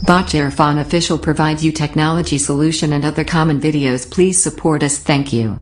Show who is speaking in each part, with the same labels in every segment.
Speaker 1: Botch Irfan Official provides you technology solution and other common videos. Please support us. Thank you.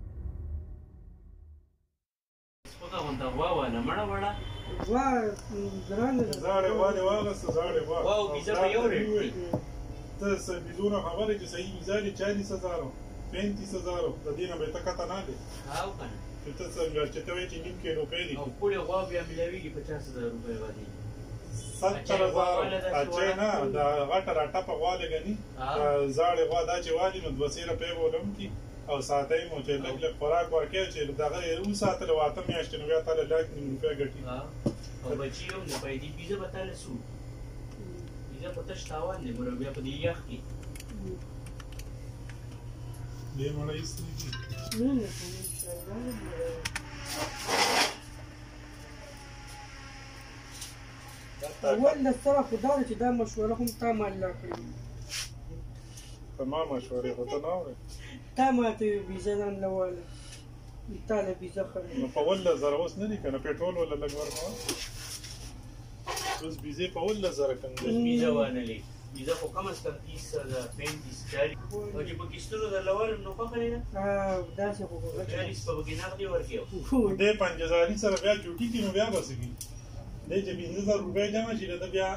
Speaker 2: او ساتای مو چې لګ لګ خوراک ورکې چې دغه یو ساعت له واته میاشتې نو بیا تعالی لاک نیمه روپیا ګټي
Speaker 3: او بچي هم نه پېدې پیزه به تعالی سو پیزه په تش تاوان دی مور بیا په دې یخ کې
Speaker 2: دې مړې استری
Speaker 4: اول د سره خدای چې دا مشوره هم تا مال لا کړی
Speaker 2: تمام مشورې هوته نه وره
Speaker 4: تا ماته ویزا نن لواله ایتاله ویزا خره
Speaker 2: نو په ول زره اوس نه دي کنه پېټرول ولا لګ ورکو اوس ویزه په ول زره کنه
Speaker 3: ویزا ونه لې ویزا خو کم از کم 30,000 35,000 او چې په کیستلو د لوال نو په خلینه
Speaker 4: دا څه خو
Speaker 3: غاړي په بګینار دی ورکیو
Speaker 2: دې 5000 سره بیا چوټي کې نو بیا بسګي دې چې 15,000 روپے جمع شي دا بیا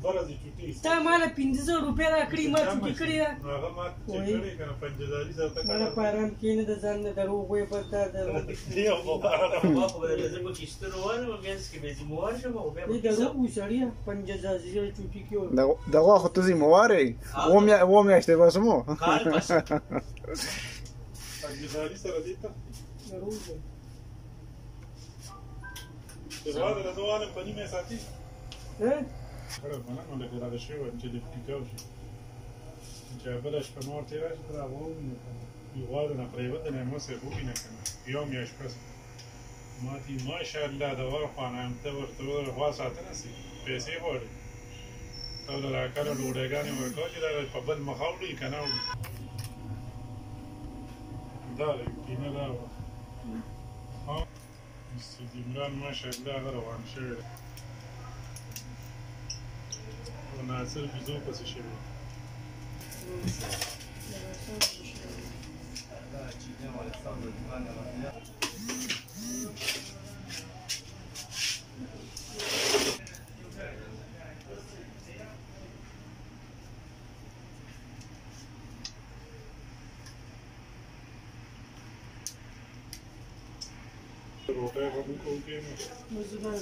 Speaker 2: ورځي چوټي
Speaker 4: تا مال 1500 روپے را کړی ما چوټي کړی
Speaker 2: هغه ما چې کړی کنه 5000 سره تا
Speaker 4: کنه پارام کینه د ځان د دروغ وې پتا د
Speaker 2: دې او
Speaker 3: په بدل په کیستلو ونه مېنس کې به زموږ شو او بیا
Speaker 4: دې دروغ وشړیا 5000 چوټي کیو
Speaker 5: دغه خو ته زمواري و میاشتې واسمو
Speaker 3: کال پس
Speaker 2: 5000 سره دې ته
Speaker 4: دروغ
Speaker 2: دا د دوانه په نیمه ساتي
Speaker 4: ها
Speaker 2: خړ باندې نو لکه دا شی و چې د ټیکاو شي چې بلش په نور تیر راځي دا وو یو غواړي نه پریوت نه مو سه بو نه کنه یو میاش پس ماتي ماشاءالله دا ورخوانه هم ته ورته ورخوا ساتنه سي پیسې وړي ټول راکړه ډوډۍ ورکو چې دا په بل مخاولي کنه دا کینه دا ها استدیمران ماشاءالله روان شوی و ناصر بیزو پس شوی روټه هم کوي نو زما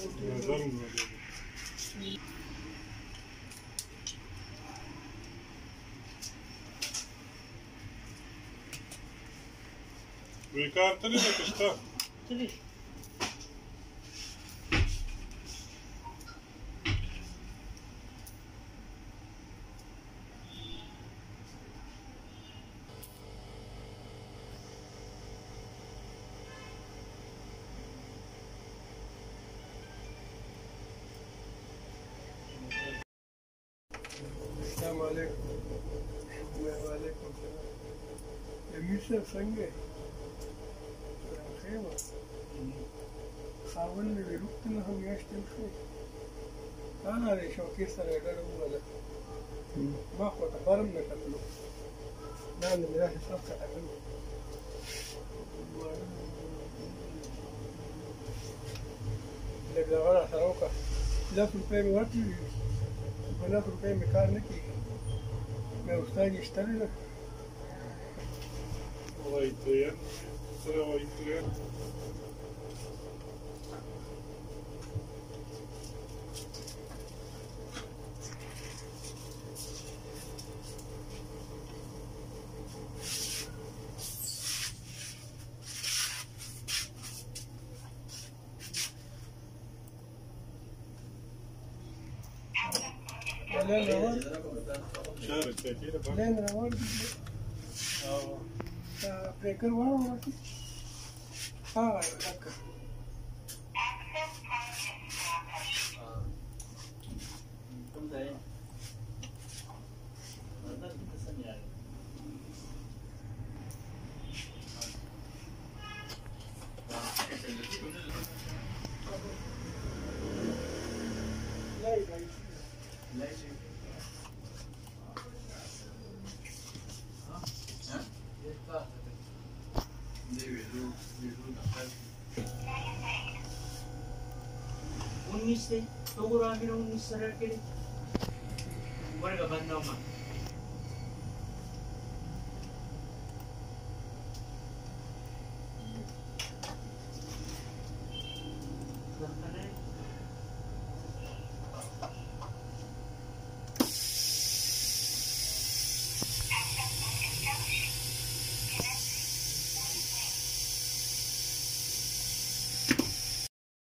Speaker 2: وی کار تللی ده کشتا
Speaker 4: تللی
Speaker 6: السلام عليكم. وعليكم السلام. ميشا څنګه خیمه خاون مې وروت نه هم یاشتم شو انا دې شوکې سره ډېر وله ما خو ته فرم نه کتلو دا نه مې حساب کړم لږه غواړه سره وکړه 10 روپۍ مې ورکړي 50 روپۍ مې کار نه کېږي مې استاد یې شته نه
Speaker 2: وایي سره وایي
Speaker 6: لين روان بريكر واو لك
Speaker 3: ونیستی تو برو همین اون نیست سر کردی ورگا بنده اومد